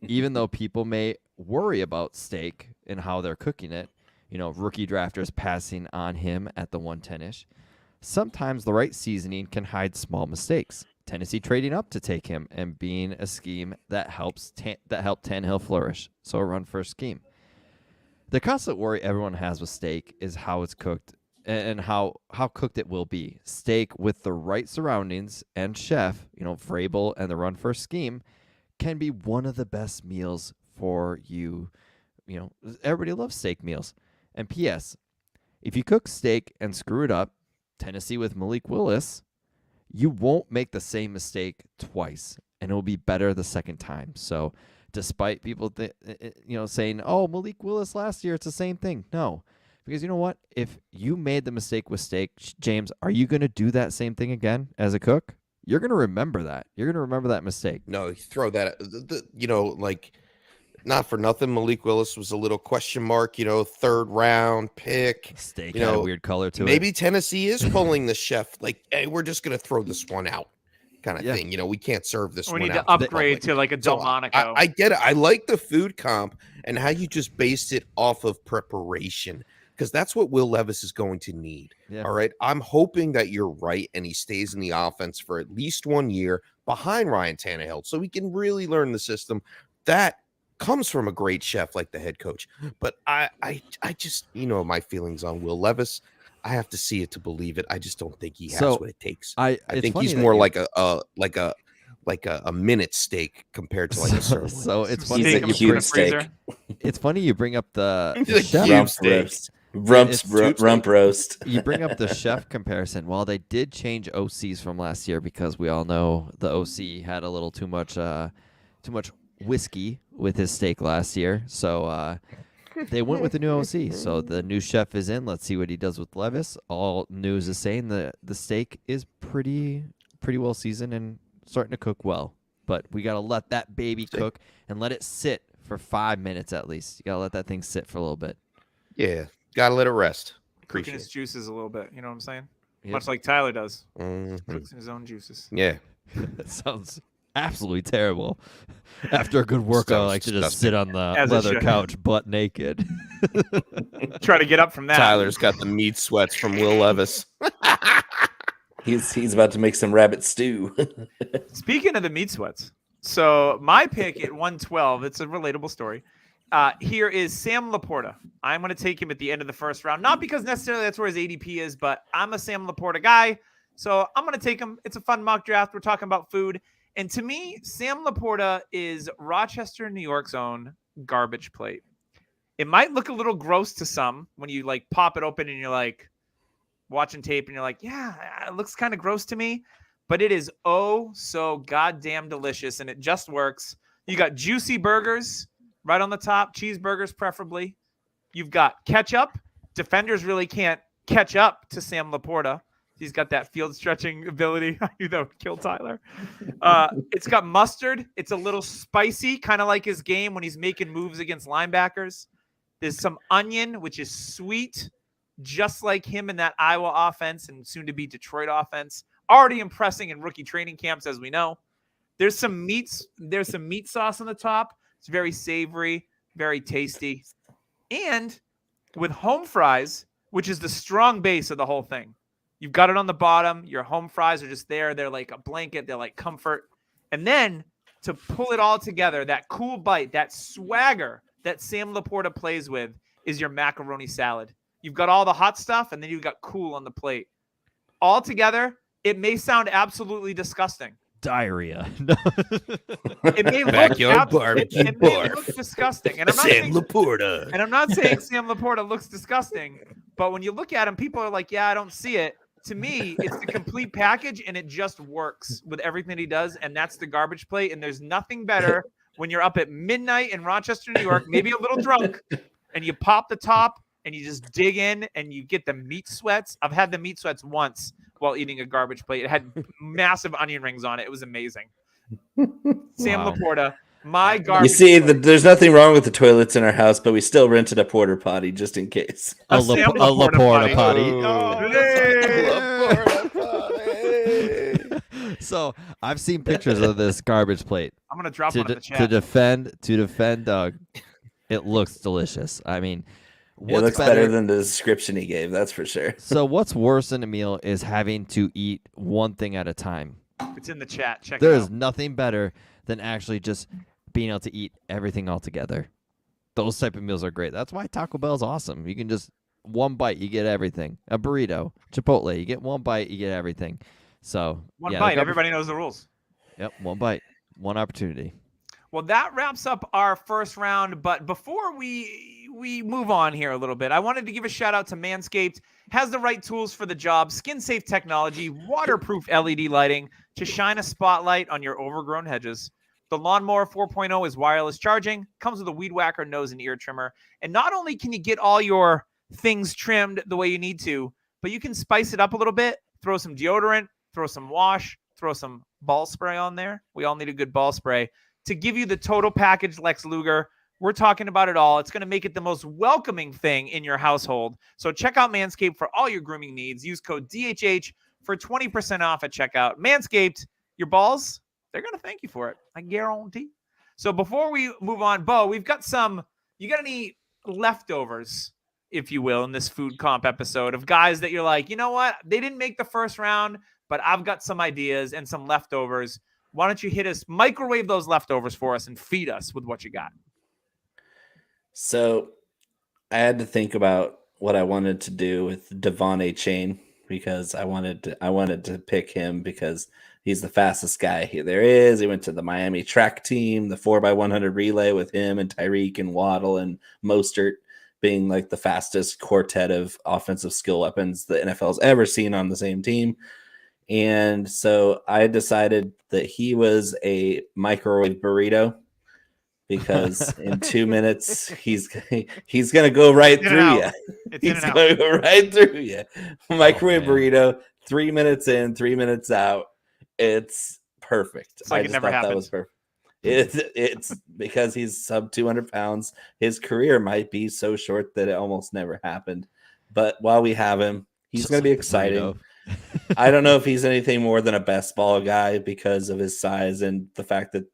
Even though people may worry about steak and how they're cooking it, rookie drafters passing on him at the 110-ish, sometimes the right seasoning can hide small mistakes. Tennessee trading up to take him and being a scheme that helped Tannehill flourish. So a run first scheme. The constant worry everyone has with steak is how it's cooked and how cooked it will be. Steak with the right surroundings and chef, Vrabel and the run first scheme, can be one of the best meals for you. Everybody loves steak meals. And P.S., if you cook steak and screw it up, Tennessee with Malik Willis, you won't make the same mistake twice, and it will be better the second time. So despite people saying, oh, Malik Willis last year, it's the same thing. No, because you know what? If you made the mistake with steak, James, are you going to do that same thing again as a cook? You're going to remember that. You're going to remember that mistake. No, you throw that, not for nothing. Malik Willis was a little question mark, third round pick. Steak had a weird color to it. Maybe Tennessee is pulling the chef, like, hey, we're just going to throw this one out kind of Yeah. thing. We can't serve this We one need out. to the upgrade public. to like a So Delmonico. I get it. I like the food comp and how you just based it off of preparation because that's what Will Levis is going to need. Yeah. All right. I'm hoping that you're right and he stays in the offense for at least 1 year behind Ryan Tannehill so he can really learn the system. That comes from a great chef like the head coach. But I just, my feelings on Will Levis. I have to see it to believe it. I just don't think he has So, what it takes. I I it's think funny he's that more you- like a minute steak compared to like a sirloin. So it's Some funny He's steak that a you in the huge bring, steak. freezer. it's funny you bring up the He's a chef. huge Rump steak. roast. Rump roast. You bring up the chef comparison. While they did change OCs from last year because we all know the OC had a little too much whiskey with his steak last year, so they went with the new OC. So the new chef is in. Let's see what he does with Levis. All news is saying the steak is pretty well seasoned and starting to cook well. But we gotta let that baby cook and let it sit for 5 minutes at least. You gotta let that thing sit for a little bit. Yeah, gotta let it rest. Cooking Appreciate his it. juices a little bit. You know what I'm saying? Yep. Much like Tyler does. Mhm. Cooks his own juices. Yeah, That sounds absolutely terrible. After a good workout, I like to just sit on the As it leather should. couch butt naked. Try to get up from that. Tyler's got the meat sweats from Will Levis. He's about to make some rabbit stew. Speaking of the meat sweats, so my pick at 112, it's a relatable story. Here is Sam Laporta. I'm going to take him at the end of the first round, not because necessarily that's where his ADP is, but I'm a Sam Laporta guy, so I'm going to take him. It's a fun mock draft. We're talking about food. And to me, Sam Laporta is Rochester, New York's own garbage plate. It might look a little gross to some when you like pop it open and you're like watching tape and you're like, yeah, it looks kind of gross to me, but it is oh so goddamn delicious and it just works. You got juicy burgers right on the top, cheeseburgers preferably. You've got ketchup. Defenders really can't catch up to Sam Laporta. He's got that field stretching ability. I knew that would kill Tyler. It's got mustard. It's a little spicy, kind of like his game when he's making moves against linebackers. There's some onion, which is sweet, just like him in that Iowa offense and soon to be Detroit offense. Already impressing in rookie training camps, as we know. There's some meats. There's some meat sauce on the top. It's very savory, very tasty. And with home fries, which is the strong base of the whole thing. You've got it on the bottom. Your home fries are just there. They're like a blanket. They're like comfort. And then to pull it all together, that cool bite, that swagger that Sam Laporta plays with is your macaroni salad. You've got all the hot stuff, and then you've got cool on the plate. All together, it may sound absolutely disgusting. Diarrhea. It may Backyard barbecue it may barf. look disgusting. And I'm not Sam saying, Laporta. and I'm not saying Sam Laporta looks disgusting, but when you look at him, people are like, yeah, I don't see it. To me, it's the complete package, and it just works with everything he does, and that's the garbage plate. And there's nothing better when you're up at midnight in Rochester, New York, maybe a little drunk, and you pop the top, and you just dig in, and you get the meat sweats. I've had the meat sweats once while eating a garbage plate. It had massive onion rings on it. It was amazing. Sam Wow. Laporta, my You garbage see, plate. there's nothing wrong with the toilets in our house, but we still rented a porta potty just in case. A Sam Laporta Laporta potty. Oh, Hey! Laporta potty. So I've seen pictures of this garbage plate. I'm going to drop To, one in de- the to chat. defend Doug, it looks delicious. I mean, It what's looks better than the description he gave, that's for sure. So what's worse than a meal is having to eat one thing at a time. It's in the chat. Check There it is out. nothing better than actually just being able to eat everything all together. Those type of meals are great. That's why Taco Bell is awesome. You can just one bite, you get everything. A burrito, Chipotle, you get one bite, you get everything. So One yeah, the bite. garbage- Everybody knows the rules. Yep, one bite, one opportunity. Well, that wraps up our first round. But before we move on here a little bit, I wanted to give a shout out to Manscaped. Has the right tools for the job, skin safe technology, waterproof LED lighting to shine a spotlight on your overgrown hedges. The Lawnmower 4.0 is wireless charging, comes with a weed whacker nose and ear trimmer. And not only can you get all your things trimmed the way you need to, but you can spice it up a little bit, throw some deodorant, throw some wash, throw some ball spray on there. We all need a good ball spray to give you the total package. Lex Luger, we're talking about it all. It's going to make it the most welcoming thing in your household. So check out Manscaped for all your grooming needs. Use code DHH for 20% off at checkout. Manscaped, your balls, they're going to thank you for it. I guarantee. So before we move on, Bo, you got any leftovers, if you will, in this food comp episode of guys that you're like, you know what? They didn't make the first round, but I've got some ideas and some leftovers. Why don't you hit us, microwave those leftovers for us and feed us with what you got? So I had to think about what I wanted to do with Devon A. Chain because I wanted to pick him because he's the fastest guy there is. He went to the Miami track team, the 4x100 relay with him and Tyreek and Waddle and Mostert. being like the fastest quartet of offensive skill weapons the NFL's ever seen on the same team. And so I decided that he was a microwave burrito because in 2 minutes he's gonna go right In and through out. you. It's in He's and out. gonna go right through you. Microwave man. burrito, 3 minutes in, 3 minutes out. It's perfect. It's like it never that was perfect. It's because he's sub 200 pounds. His career might be so short that it almost never happened. But while we have him, he's Just going to be like the exciting. burrito. I don't know if he's anything more than a best ball guy because of his size and the fact that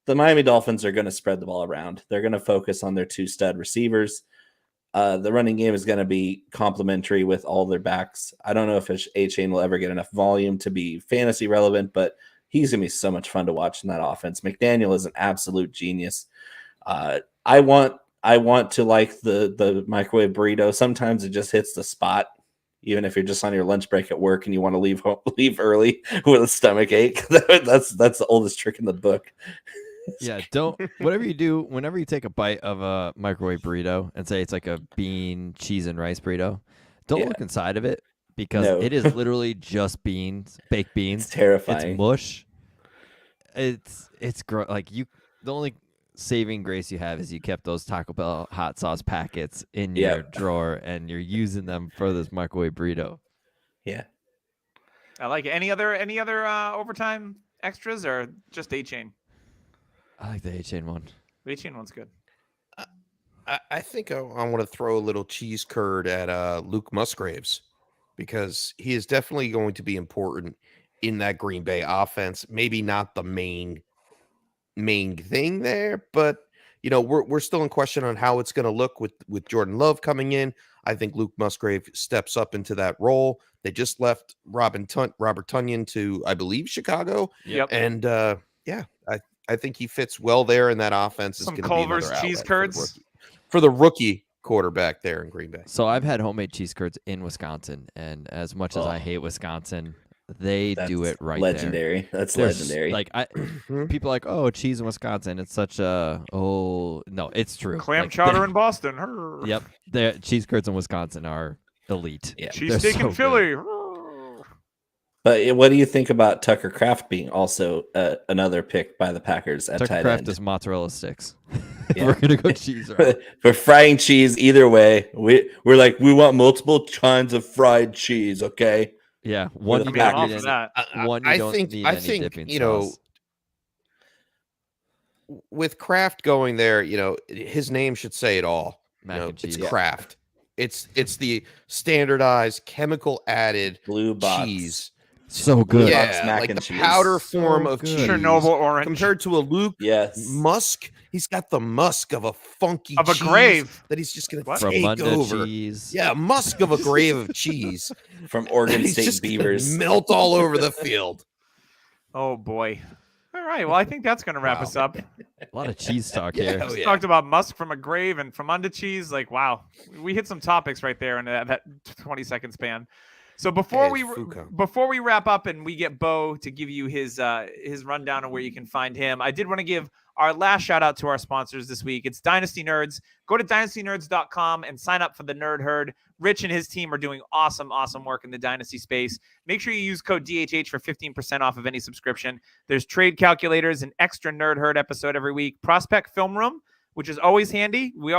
the Miami Dolphins are going to spread the ball around. They're going to focus on their 2 stud receivers. The running game is going to be complementary with all their backs. I don't know if A-Chain will ever get enough volume to be fantasy relevant, but he's going to be so much fun to watch in that offense. McDaniel is an absolute genius. I want to like the microwave burrito. Sometimes it just hits the spot, even if you're just on your lunch break at work and you want to leave early with a stomach ache. That's the oldest trick in the book. Yeah, don't whatever you do, whenever you take a bite of a microwave burrito and say it's like a bean, cheese, and rice burrito, don't Yeah. look inside of it because No. it is literally just beans, baked It's beans. terrifying. It's mush. It's like the only saving grace you have is you kept those Taco Bell hot sauce packets in your Yep. drawer and you're using them for this microwave burrito. Yeah. I like it. Any other overtime extras or just A-Chain? I like the A-Chain one. The A-Chain one's good. I think I want to throw a little cheese curd at Luke Musgraves because he is definitely going to be important in that Green Bay offense. Maybe not the main thing there, but you know we're still in question on how it's going to look with Jordan Love coming in. I think Luke Musgrave steps up into that role. They just left Robert Tonyan to, I believe, Chicago, Yep. and I think he fits well there, and that offense is Some going to be another Culver's cheese outlet curds. for the rookie quarterback there in Green Bay. So I've had homemade cheese curds in Wisconsin, and as much as I hate Wisconsin, they do That's it right legendary. That's there. There's, legendary. Like people are like, oh, cheese in Wisconsin. It's such a no, it's true. Clam Like, chowder in Boston. Hurr. Yep, the cheese curds in Wisconsin are elite. Yeah. Cheese steak so in Philly. Hurr. But what do you think about Tucker Kraft being also another pick by the Packers at Tucker tight Kraft end? is mozzarella sticks. Yeah. We're gonna go cheese. Route. For frying cheese, either way, we're like we want multiple kinds of fried cheese. Okay, Yeah, one the you I mean, I'm don't all need for any, that. one you I don't think need I any think dipping you know sauce. with Kraft going there, you know his name should say it all. Mac You know, and cheese. it's Kraft. It's the standardized chemical added blue box. cheese. So good. Yeah. Yeah, mac like and the cheese. powder So form of good. cheese. Chernobyl orange. Compared to a Luke Yes, Musk, he's got the musk of a funky Of a cheese grave. that he's just going to What? From take Munda over. cheese. Yeah, musk of a grave of cheese. from Oregon He's State just gonna Beavers. melt all over the field. Oh boy. All right. Well, I think that's going to wrap Wow. us up. A lot of cheese talk Yeah, here. oh, yeah. Talked about Musk from a grave and from under cheese. Like, wow, we hit some topics right there in that 20-second span. So before Hey, it's Fuko. before we wrap up and we get Bo to give you his rundown of where you can find him, I did want to give our last shout out to our sponsors this week. It's Dynasty Nerds. Go to dynastynerds.com and sign up for the Nerd Herd. Rich and his team are doing awesome work in the Dynasty space. Make sure you use code DHH for 15% off of any subscription. There's trade calculators, an extra Nerd Herd episode every week, Prospect Film Room, which is always handy. We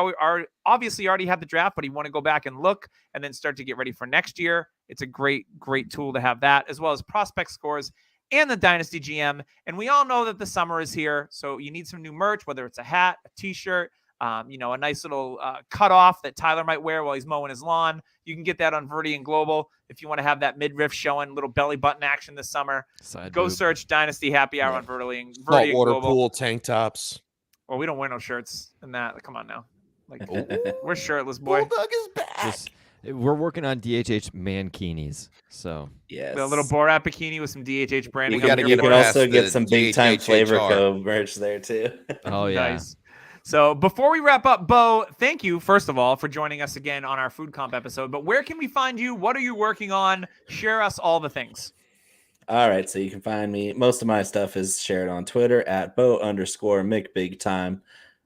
obviously already had the draft, but you want to go back and look and then start to get ready for next year. It's a great tool to have that, as well as prospect scores and the Dynasty GM. And we all know that the summer is here, so you need some new merch, whether it's a hat, a t-shirt, a nice little cutoff that Tyler might wear while he's mowing his lawn. You can get that on Verdi and Global if you want to have that midriff showing, little belly button action this summer. Side Go boob. search Dynasty Happy Hour on Verdi and Saltwater Global. pool tank tops. Well, we don't wear no shirts and that. Come on now. Like, Ooh. we're shirtless, boy. Bulldog is back. Just, we're working on DHH mankinis. So Yes, The little Borat bikini with some DHH branding. We on gotta your You get can foot. past also get the some big time DHHR. Flavor Co merch there too. oh yeah. Nice. So before we wrap up, Bo, thank you, first of all, for joining us again on our Food Comp episode. But where can we find you? What are you working on? Share us all the things. All right, so you can find me. Most of my stuff is shared on Twitter at Bo_McBigTime.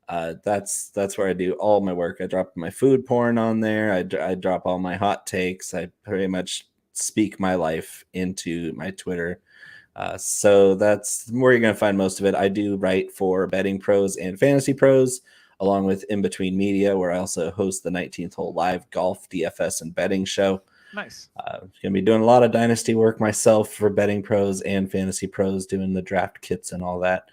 That's where I do all my work. I drop my food porn on there. I drop all my hot takes. I pretty much speak my life into my Twitter. So that's where you're going to find most of it. I do write for Betting Pros and Fantasy Pros, along with In Between Media, where I also host the 19th Hole Live Golf, DFS, and Betting Show. Nice. Going to be doing a lot of Dynasty work myself for Betting Pros and Fantasy Pros, doing the draft kits and all that,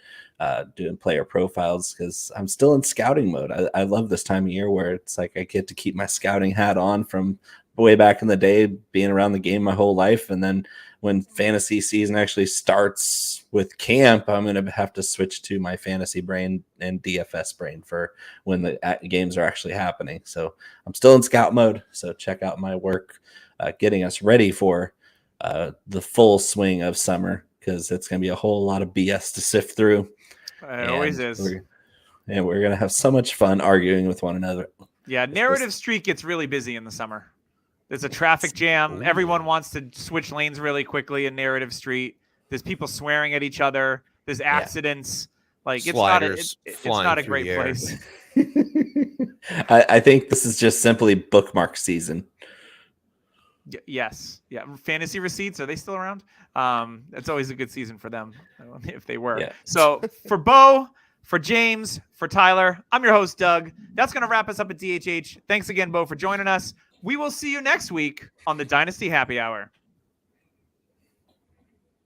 doing player profiles, because I'm still in scouting mode. I love this time of year where it's like I get to keep my scouting hat on from way back in the day, being around the game my whole life. And then when fantasy season actually starts with camp, I'm going to have to switch to my fantasy brain and DFS brain for when the games are actually happening. So I'm still in scout mode. So check out my work getting us ready for the full swing of summer, because it's going to be a whole lot of BS to sift through. It always is. We're going to have so much fun arguing with one another. Yeah, Narrative Street gets really busy in the summer. There's a traffic jam. Everyone wants to switch lanes really quickly in Narrative Street. There's people swearing at each other. There's accidents. Like Sliders it's not a flying great through the air. place. I think this is just simply bookmark season. Yes. Yeah. Fantasy Receipts, are they still around? It's always a good season for them if they were. Yeah. So for Bo, for James, for Tyler, I'm your host, Doug. That's going to wrap us up at DHH. Thanks again, Bo, for joining us. We will see you next week on the Dynasty Happy Hour.